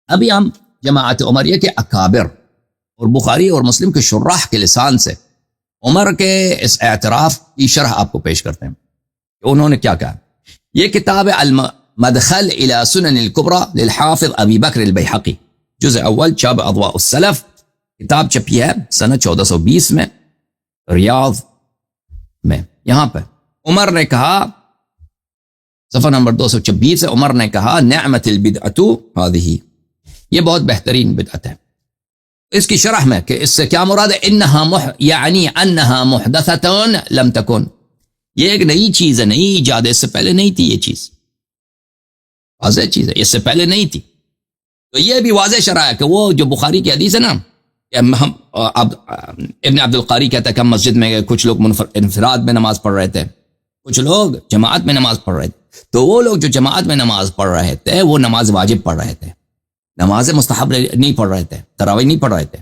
ابھی ہم جماعت عمریہ کے اکابر اور بخاری اور مسلم کے شراح کے لسان سے عمر کے اس اعتراف کی شرح آپ کو پیش کرتے ہیں کہ انہوں نے کیا کہا. یہ کتاب المدخل الى سنن الكبرى للحافظ ابی بکر البیہقی، جزء اول، چاپ اضواء السلف، کتاب چھپی ہے سنہ 1420 میں ریاض میں. یہاں پہ عمر نے کہا، صفحہ نمبر 226 ہے، عمر نے کہا نعمت البدعۃ هذه، یہ بہت بہترین بدعت ہے. اس کی شرح میں کہ اس سے کیا مراد ہے، یعنی انہا محدثۃ لم تکن، یہ ایک نئی چیز ہے، نئی ایجاد ہے، اس سے پہلے نہیں تھی یہ چیز، واضح چیز ہے، اس سے پہلے نہیں تھی. تو یہ بھی واضح شرح ہے کہ وہ جو بخاری کی حدیث ہے نا، ہم ابن عبد القاری کہتا ہے کہ ہم مسجد میں گئے، کچھ لوگ انفراد میں نماز پڑھ رہے تھے، کچھ لوگ جماعت میں نماز پڑھ رہے تھے. تو وہ لوگ جو جماعت میں نماز پڑھ رہے تھے وہ نماز واجب پڑھ رہے تھے، نماز مستحب نہیں پڑھ رہے تھے، تراویح نہیں پڑھ رہے تھے.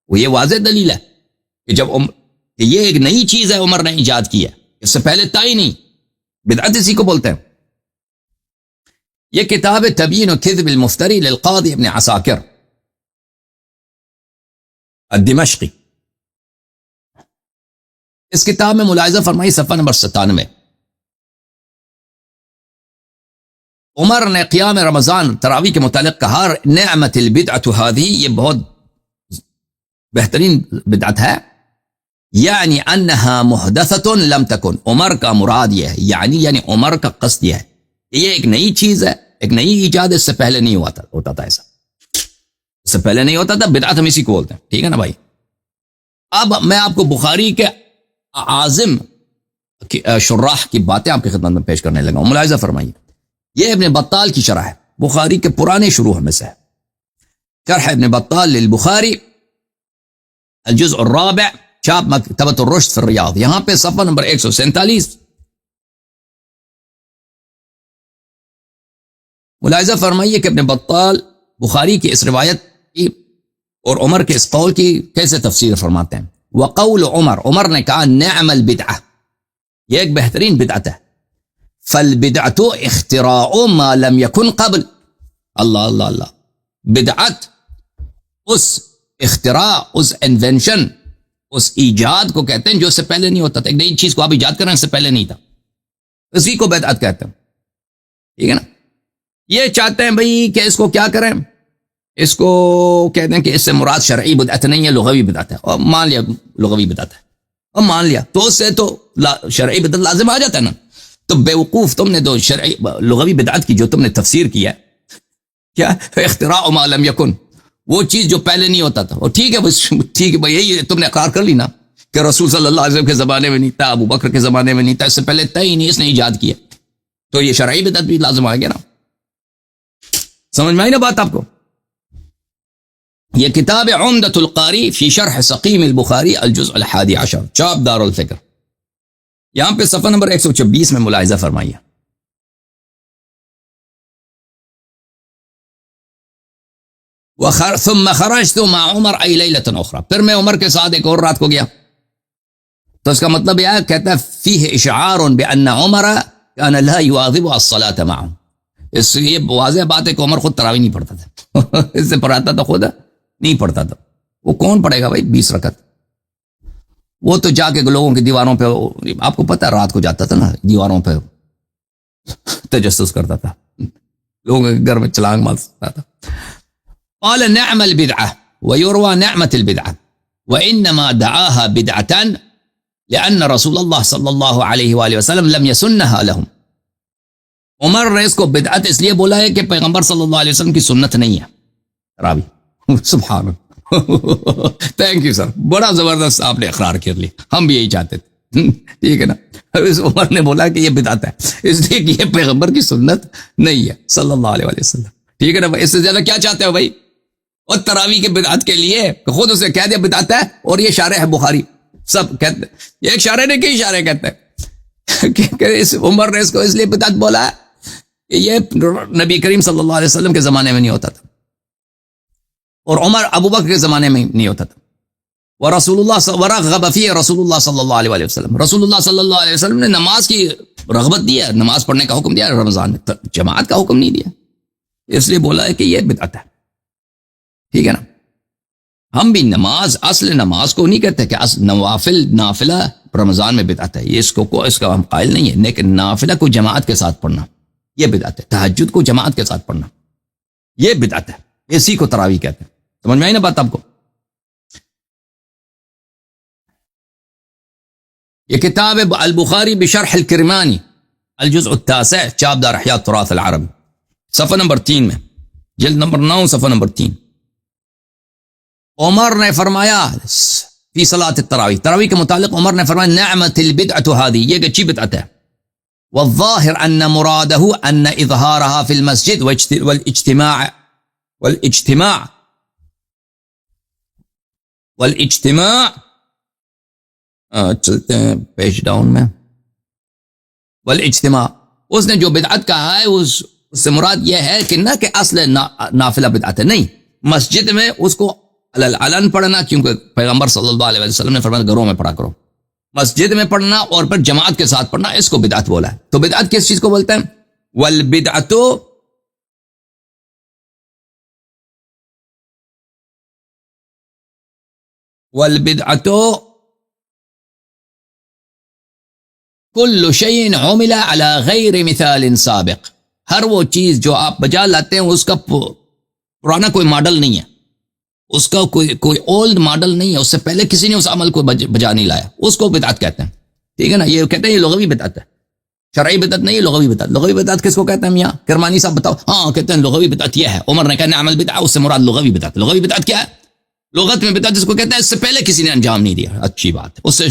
وہ یہ واضح دلیل ہے کہ جب کہ یہ ایک نئی چیز ہے عمر نے ایجاد کی ہے، اس سے پہلے تھا ہی نہیں. بدعت اسی کو بولتے ہیں. یہ کتاب تبیین کذب المفتری للقاضی ابن عساکر الدمشقی، اس کتاب میں ملاحظہ فرمائی صفحہ نمبر 97، عمر نے قیام رمضان تراویح کے متعلق کہا نعمت البدعۃ هذه، یہ بہت بہترین بدعت ہے، یعنی انہا محدثۃ لم تکن، عمر کا مراد یہ ہے، یعنی عمر کا قصد یہ ہے کہ یہ ایک نئی چیز ہے، ایک نئی ایجاد، اس سے پہلے نہیں ہوتا تھا، ایسا اس سے پہلے نہیں ہوتا تھا. بدعت ہم اسی کو بولتے ہیں، ٹھیک ہے نا بھائی. اب میں آپ کو بخاری کے عازم شراح کی باتیں آپ کی خدمت میں پیش کرنے لگا ہوں. ملاحظہ فرمائیے، یہ ابن بطال کی شرح ہے، بخاری کے پرانے شروح میں سے ہے. شرح ابن بطال للبخاری الجزء الرابع، چاپ مکتبۃ الرشد فی الریاض، یہاں پہ صفحہ نمبر 147. ملاحظہ فرمائیے کہ ابن بطال بخاری کی اس روایت کی اور عمر کے اس قول کی کیسے تفسیر فرماتے ہیں. وقول عمر نے کہا نعم البدعہ، یہ ایک بہترین بدعت ہے. فالبدعۃ اختراع ما لم يكن قبل، اللہ اللہ اللہ، بدعت اس اختراع، اس انوینشن، اس ایجاد کو کہتے ہیں جو اس سے پہلے نہیں ہوتا تھا. ایک نئی چیز کو آپ ایجاد کر رہے ہیں، اس سے پہلے نہیں تھا، اسی کو بدعت کہتے ہیں. ٹھیک ہے نا. یہ چاہتے ہیں بھئی کہ اس کو کیا کریں، اس کو کہتے ہیں کہ اس سے مراد شرعی بدعت نہیں ہے، لغوی بدعت ہے. اور مان لیا لغوی بدعت ہے، اور مان لیا تو اس سے تو شرعی بدعت لازم آ جاتا ہے نا. تو بیوقوف تم نے تو شرعی لغوی بدعت کی جو تم نے تفسیر کیا کیا اختراع ما لم یکن، وہ چیز جو پہلے نہیں ہوتا تھا. اور ٹھیک ہے بس، ٹھیک ہے بھائی، یہی تم نے اقرار کر لی نا کہ رسول صلی اللہ علیہ وسلم کے زمانے میں نہیں تھا، ابو بکر کے زمانے میں نہیں تھا، اس سے پہلے تھا ہی نہیں، اس نے ایجاد کیا، تو یہ شرعی بدعت بھی لازم آ گیا نا. سمجھ میں آئی نا بات آپ کو. یہ کتاب عمدۃ القاری فی شرح سقیم البخاری الجزء 11، چاپ دار الفکر، یہاں پہ صفحہ نمبر 126 میں ملاحظہ فرمائیے. ثم خرجت مع عمر ای لیلۃ اخرى، پھر میں عمر کے ساتھ ایک اور رات کو گیا. تو اس کا مطلب یہ ہے، کہتا ہے فیہ اشعار بان عمر کان لا یواظب الصلاۃ معه، اس سے یہ واضح بات ہے کہ عمر خود تراویح نہیں پڑھتا تھا، اس سے پڑھاتا تھا، خود نہیں پڑھتا تھا. وہ کون پڑھے گا بھائی 20 رکعت؟ وہ تو جا کے لوگوں کی دیواروں پہ، آپ کو پتہ ہے رات کو جاتا تھا نا دیواروں پہ تجسس کرتا تھا، لوگوں کے گھر میں چھلانگ مارتا تھا. قال نعم البدعة ويروى نعمة البدعة وإنما دعاها بدعة لأن رسول الله صلى الله عليه وآله وسلم لم يسنها لهم. عمر نے اس کو بدعت اس لیے بولا ہے کہ پیغمبر صلی اللہ علیہ وسلم کی سنت نہیں ہے راوی. سبحان اللہ، تھینک یو سر، بڑا زبردست آپ نے اقرار کر لی، ہم بھی یہی چاہتے تھے. ٹھیک ہے نا. عمر نے بولا کہ یہ بدعت ہے اس لیے کہ یہ پیغمبر کی سنت نہیں ہے صلی اللہ علیہ وسلم. ٹھیک ہے نا. اس سے زیادہ کیا چاہتے ہو بھائی؟ اور تراویح کے بدعت کے لیے خود اسے کہہ دیا بدعت ہے، اور یہ شارح ہے بخاری سب کہتے ہیں، یہ ایک شارح نے کئی شارح کہتے ہیں کہ اس عمر نے اس کو اس لیے بدعت بولا ہے کہ یہ نبی کریم صلی اللہ علیہ وسلم کے زمانے میں نہیں ہوتا تھا، اور عمر ابو بکر کے زمانے میں نہیں ہوتا تھا. ورسول اللہ ورغب فیہ رسول اللہ صلی اللہ علیہ وسلم، رسول اللہ صلی اللہ علیہ وسلم نے نماز کی رغبت دی ہے، نماز پڑھنے کا حکم دیا رمضان میں، جماعت کا حکم نہیں دیا، اس لیے بولا ہے کہ یہ بدعت ہے. ٹھیک ہے نا. ہم بھی نماز اصل نماز کو نہیں کہتے کہ نافلہ رمضان میں بدعت ہے, یہ اس کا ہم قائل نہیں ہے, لیکن نافلہ کو جماعت کے ساتھ پڑھنا یہ بدعت ہے. تہجد کو جماعت کے ساتھ پڑھنا یہ بدعت ہے, اسی کو تراویح کہتے ہیں. سمجھ میں آئی نا بات آپ کو؟ یہ کتاب ہے البخاری بشرح الکرمانی الجزء التاسع چاپ دار احیاء التراث العربی, صفحہ نمبر 3 میں, جلد نمبر 9 صفحہ نمبر 3. عمر نے فرمایا فی صلاۃ التراویح, تراویح کے متعلق عمر نے فرمایا نعمت البدعۃ هذه, یہ اچھی بدعت ہے. والظاہر ان مراده ان اظہارها في المسجد والاجتماع چلتے ہیں پیج ڈاؤن میں, والاجتماع, اس نے جو بدعت کہا ہے اس سے مراد یہ ہے کہ نہ کہ اصل نافلہ بدعت ہے, نہیں, مسجد میں اس کو علن پڑھنا, کیونکہ پیغمبر صلی اللہ علیہ وسلم نے فرمایا گھروں میں پڑھا کرو, مسجد میں پڑھنا اور پھر جماعت کے ساتھ پڑھنا, اس کو بدعت بولا ہے. تو بدعت کس چیز کو بولتے ہیں؟ والبدعت کل شیء عمل علی غیر مثال سابق, ہر وہ چیز جو آپ بجا لاتے ہیں اس کا پرانا کوئی ماڈل نہیں ہے, اس کا کوئی اولڈ ماڈل نہیں ہے, اس سے پہلے کسی نے اس عمل کو بجا نہیں لایا, اس کو بدعت کہتے ہیں. ٹھیک ہے نا, یہ کہتے ہیں یہ لغوی بدعت ہے, شرعی بدعت نہیں, لغوی بدعت. لغوی بدعت کس کو کہتے ہیں میاں کرمانی صاحب بتاؤ؟ ہاں کہتے ہیں لغوی بدعت یہ ہے, عمر نے کہا نعمل بدعہ, اس سے مراد لغوی بدعت. لغوی بدعت کیا ہے؟ لغت میں بدعت جس کو کہتے ہیں اس سے پہلے کسی نے انجام نہیں دیا, اچھی بات ہے, اس سے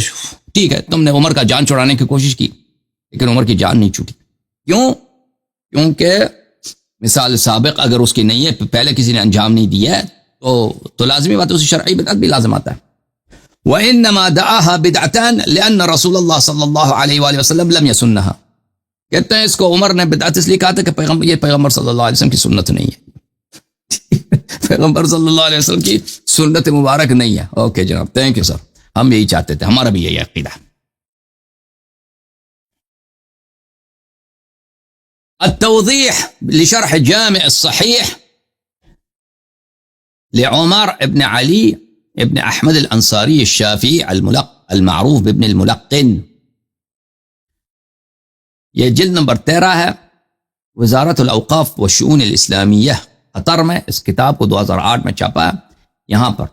ٹھیک ہے تم نے عمر کا جان چھڑانے کی کوشش کی لیکن عمر کی جان نہیں چھوٹی. کیوں؟ کیونکہ مثال سابق اگر اس کی نہیں ہے, پہلے کسی نے انجام نہیں دیا ہے, تو لازمی بات ہے اسی شرعی بدعت بھی لازم آتا ہے. وَإِنَّمَا دَعَاهَا بِدْعَةً لِأَنَّ رسول اللہ صلی اللہ علیہ وآلہ وسلم لم يسنها, کہتے ہیں اس کو عمر نے بدعت اس لیے کہا تھا کہ یہ پیغمبر صلی اللہ علیہ وسلم کی سنت نہیں ہے. پیغمبر صلی اللہ علیہ وسلم کی سنت مبارک نہیں ہے. اوکے جناب, تھینک یو سر, ہم یہی چاہتے تھے, ہمارا بھی یہی عقیدہ ہے. التوضیح لشرح جامع الصحیح لعمر ابن علی ابن احمد الانصاری الشافعی المعروف بابن الملقن, یہ جلد نمبر 13 ہے, وزارت الاوقاف والشؤون الاسلامیہ, قطر میں, اس کتاب کو 2008 میں چھاپا ہے. یہاں پر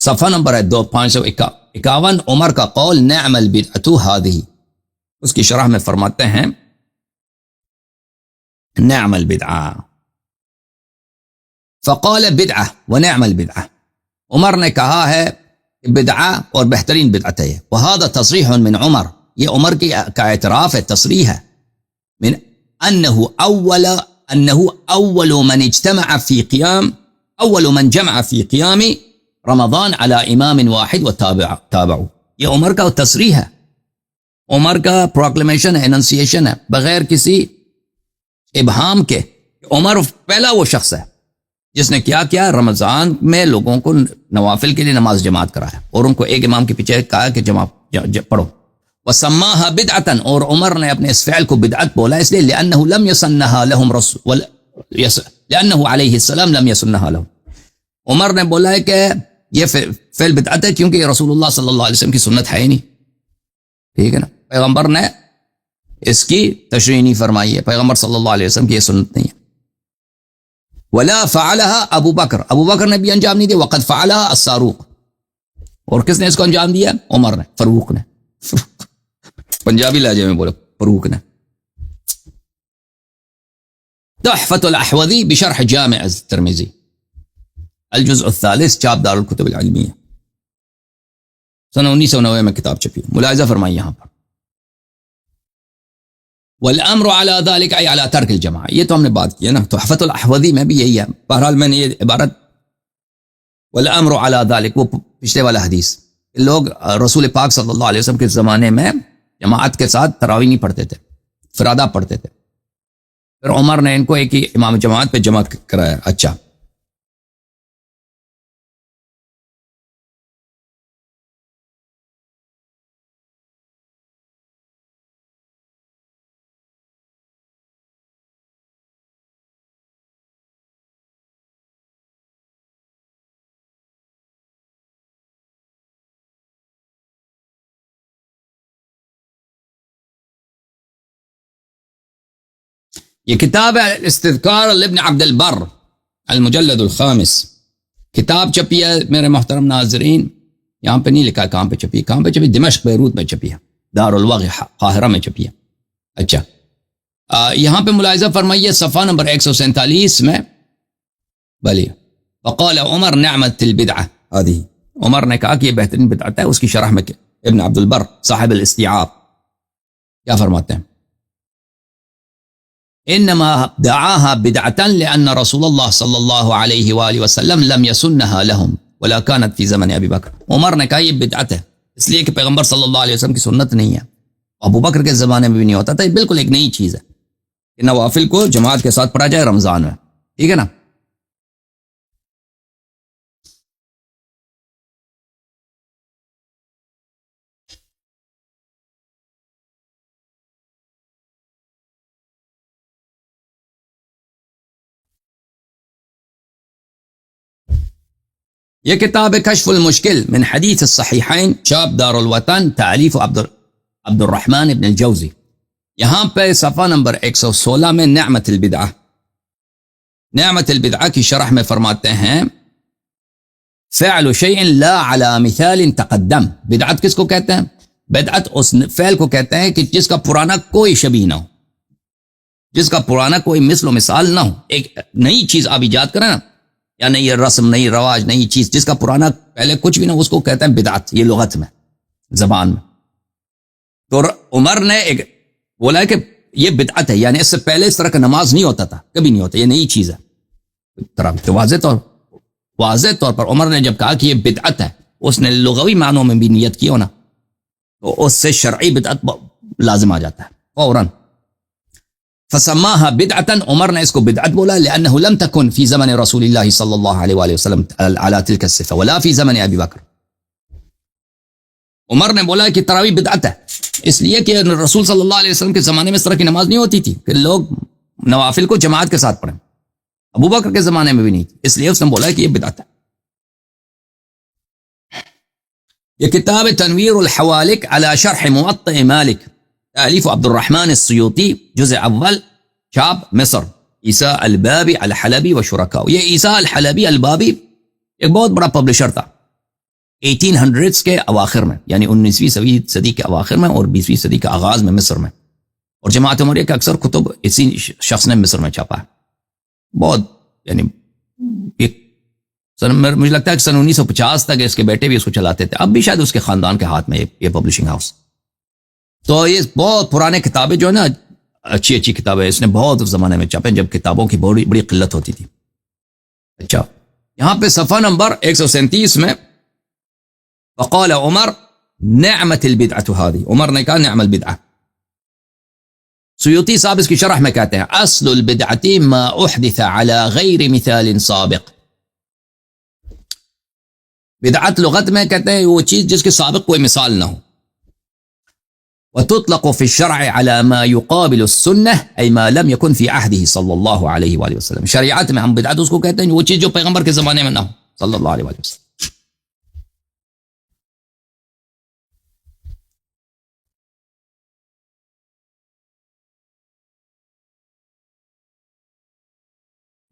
صفحہ نمبر ہے 551, عمر کا قول نعم البدعۃ هذه, اس کی شرح میں فرماتے ہیں نعم البدعہ, فقال بدعہ ونعم البدعہ, عمر نے کہا ہے بدعہ اور بہترین بدعت ہے. وهذا تصریح من عمر, یہ عمر کا اعتراف ہے, تصریح ہے, من انه اول من اجتمع في قيام اول من جمع في قيام رمضان على امام واحد وتابعوا, یہ عمر کا تصریح ہے, عمر کا پروکلیمیشن ہے, اننسیشن ہے, بغیر کسی ابہام کے. عمر پہلا وہ شخص ہے جس نے کیا رمضان میں لوگوں کو نوافل کے لیے نماز جماعت کرایا اور ان کو ایک امام کے پیچھے کہا کہ پڑھو. وسماها بدعة, اور عمر نے اپنے اس فعل کو بدعت بولا اس لیے لأنه لم يسنها لهم رسول لأنه علیہ السلام لم يسنها لهم, عمر نے بولا ہے کہ یہ فعل بدعت ہے کیونکہ یہ رسول اللہ صلی اللہ علیہ وسلم کی سنت ہے ہی نہیں. ٹھیک ہے نا, پیغمبر نے اس کی تشریح نہیں فرمائی ہے, پیغمبر صلی اللہ علیہ وسلم کی یہ سنت نہیں ہے. ولا فعلها ابو بکر, ابو بکر نے بھی انجام نہیں دیا. وقد فعلها الصاروخ, اور کس نے اس کو انجام دیا؟ عمر نے, فاروق نے. پنجابی لہجے میں بولو, فاروق نے. تحفۃ الاحوذی بشرح جامع الترمذی الجزء الثالث چاپ دار الکتب العلمیہ, سنہ 1990 میں کتاب چھپی, ملاحظہ فرمائی یہاں پر. والامر على ذلك اي على ترک الجماعہ, یہ تو ہم نے بات کی ہے نا, تحفۃ الاحوذی میں بھی یہی ہے. بہرحال میں نے یہ عبارت والامر على ذلك, وہ پچھلے والا حدیث, لوگ رسول پاک صلی اللہ علیہ وسلم کے زمانے میں جماعت کے ساتھ تراویح نہیں پڑھتے تھے, فرادہ پڑھتے تھے, پھر عمر نے ان کو ایک ہی امام جماعت پہ جمع کرایا. اچھا, یہ کتاب ہے استذکار لابن عبد البر المجلد الخامس، کتاب چھپی ہے میرے محترم ناظرین، یہاں پہ نہیں لکھا کہاں پہ چھپی ہے، کہاں پہ چھپی؟ دمشق بیروت میں چھپی ہے، دار الوغی قاہرہ میں چھپی ہے۔ اچھا، یہاں پہ ملاحظہ فرمائیے صفحہ نمبر 147 میں، بلی وقال عمر نعمت البدعہ، هذه عمر نے کہا کہ یہ بہترین بدعت ہے۔ اس کی شرح میں ابن عبد البر صاحب الاستیعاب کیا فرماتے ہیں؟ انما دعاها بدعة لأن رسول الله صلی اللہ علیہ وآلہ وسلم لم يسنها لهم ولا كانت في زمن ابی بکر۔ عمر نے کہا یہ بدعت ہے اس لیے کہ پیغمبر صلی اللہ علیہ وسلم کی سنت نہیں ہے، ابو بکر کے زمانے میں بھی نہیں ہوتا تھا، یہ بالکل ایک نئی چیز ہے کہ نوافل کو جماعت کے ساتھ پڑھا جائے رمضان میں، ٹھیک ہے نا۔ یہ کتاب کشف المشکل من حدیث الصحیحین، چاپ دار الوطن، تالیف عبد الرحمن ابن الجوزی۔ یہاں پہ صفحہ نمبر 116 میں نعمت البدعہ، نعمت البدعہ کی شرح میں فرماتے ہیں فعل شیء لا علی مثال تقدم۔ بدعت کس کو کہتے ہیں؟ بدعت اس فعل کو کہتے ہیں کہ جس کا پرانا کوئی شبیہ نہ ہو، جس کا پرانا کوئی مثل و مثال نہ ہو، ایک نئی چیز آپ ایجاد کریں نا، یا نئی رسم، نئی رواج، نئی چیز جس کا پرانا پہلے کچھ بھی نہ، اس کو کہتے ہیں بدعت، یہ لغت میں، زبان میں۔ تو عمر نے ایک بولا ہے کہ یہ بدعت ہے، یعنی اس سے پہلے اس طرح کا نماز نہیں ہوتا تھا، کبھی نہیں ہوتا، یہ نئی چیز ہے۔ تو واضح طور پر عمر نے جب کہا کہ یہ بدعت ہے، اس نے لغوی معنوں میں بھی نیت کی ہو نا، تو اس سے شرعی بدعت لازم آ جاتا ہے فوراً۔ فسماها بدعة، عمر نے اس کو بدعت بولا لأنه لم تكن في زمن رسول الله صلی اللہ علیہ وآلہ وسلم على تلك الصفة ولا في زمن ابی بکر۔ عمر نے بولا کہ تراویح بدعت ہے اس لیے کہ رسول صلی اللہ علیہ وسلم کے زمانے میں اس طرح کی نماز نہیں ہوتی تھی کہ لوگ نوافل کو جماعت کے ساتھ پڑھیں، ابو بکر کے زمانے میں بھی نہیں تھی، اس لیے اس نے بولا کہ یہ بدعت ہے۔ یہ کتاب تنویر الحوالک على شرح موطئ مالک، تالیف عبد الرحمن السیوطی، جزء اول، چاپ مصر، عیسیٰ البابی الحلبی و شرکاء۔ یہ عیسیٰ الحلبی البابی ایک بہت بڑا پبلشر تھا 1800s کے اواخر میں، یعنی 19ویں صدی کے اواخر میں اور 20ویں صدی کے آغاز میں مصر میں، اور جماعت عمریہ کے اکثر کتب اسی شخص نے مصر میں چھاپا ہے۔ بہت یعنی مجھے لگتا ہے کہ سن 1950 تک اس کے بیٹے بھی اس کو چلاتے تھے، اب بھی شاید اس کے خاندان کے ہاتھ میں یہ پبلشنگ ہاؤس۔ تو یہ بہت پرانے کتابیں جو ہے نا، اچھی اچھی کتابیں اس نے بہت اس زمانے میں چھاپے جب کتابوں کی بڑی قلت ہوتی تھی۔ اچھا، یہاں پہ صفحہ نمبر 137 میں وقال عمر نعمت البدعۃ هذه، عمر نے کہا نعم البدعہ۔ سیوطی صاحب اس کی شرح میں کہتے ہیں اصل البدعۃ ما احدث على غیر مثال سابق۔ بدعت لغت میں کہتے ہیں وہ چیز جس کے سابق کوئی مثال نہ ہو۔ وتطلق في الشرع على ما يقابل السنة أي ما لم يكن في عهده صلی اللہ علیہ وآلہ وسلم۔ شریعت میں ہم بدعت اس کو کہتے ہیں وہ چیز جو پیغمبر کے زمانے میں نہ ہو صلی اللہ علیہ وآلہ وسلم۔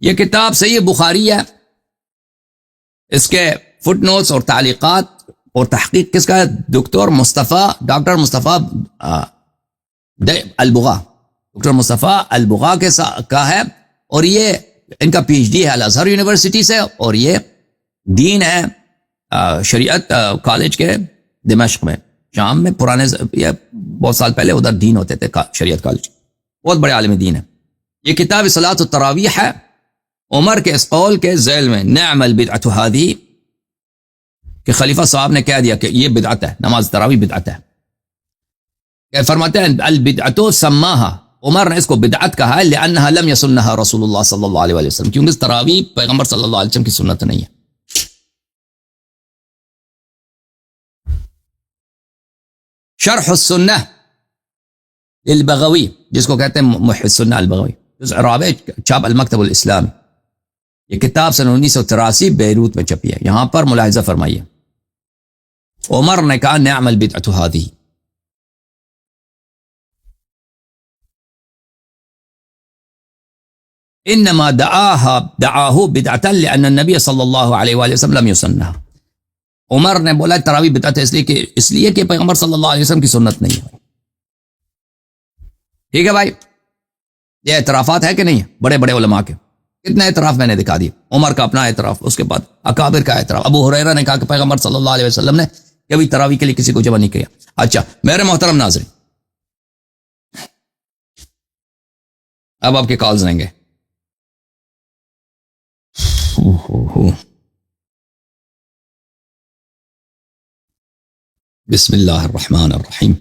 یہ کتاب صحیح بخاری ہے، اس کے فٹ نوٹس اور تعلیقات اور تحقیق کس کا ہے؟ ڈاکٹر مصطفیٰ البغا، ڈاکٹر مصطفیٰ البغا کا ہے، اور یہ ان کا پی ایچ ڈی ہے الازہر یونیورسٹی سے، اور یہ دین ہے شریعت کالج کے دمشق میں، شام میں، پرانے یہ بہت سال پہلے ادھر دین ہوتے تھے شریعت کالج، بہت بڑے عالم دین ہے۔ یہ کتاب صلاۃ التراویح ہے، عمر کے اس قول کے ذیل میں نعم البدعۃ هذه کہ خلیفہ صاحب نے کہہ دیا کہ یہ بدعت ہے، نماز تراویح بدعت ہے۔ کہ فرماتے ہیں البدعۃ سماها، عمر نے اس کو بدعت کہا ہے لانها لم يسنها رسول اللہ صلی اللہ علیہ وسلم، کیونکہ تراویح پیغمبر صلی اللہ علیہ وسلم کی سنت نہیں ہے۔ شرح السنہ للبغوی، جس کو کہتے ہیں محی السنہ البغوی، جزء رابع، چاپ المکتب الاسلامی۔ یہ کتاب سن 1983 بیروت میں چھپی ہے۔ یہاں پر ملاحظہ فرمائیے عمر نے کہا نعم البدعۃ هذه۔ انما دعاه بدعتا لان النبی صلی اللہ علیہ وآلہ وسلم لم یسنہ. عمر نے بولا تراویح بدعت ہے اس لیے کہ پیغمبر صلی اللہ علیہ وسلم کی سنت نہیں ہے. ٹھیک ہے بھائی, یہ اعترافات ہے کہ نہیں بڑے بڑے علماء کے. کتنے اعتراف میں نے دکھا دیے. عمر کا اپنا اعتراف, اس کے بعد اکابر کا اعتراف. ابو ہریرہ نے کہا کہ پیغمبر صلی اللہ علیہ وسلم نے کبھی تراویح کے لیے کسی کو جمع نہیں کیا. اچھا میرے محترم ناظرین, اب آپ کے کالز رہیں گے. بسم اللہ الرحمن الرحیم.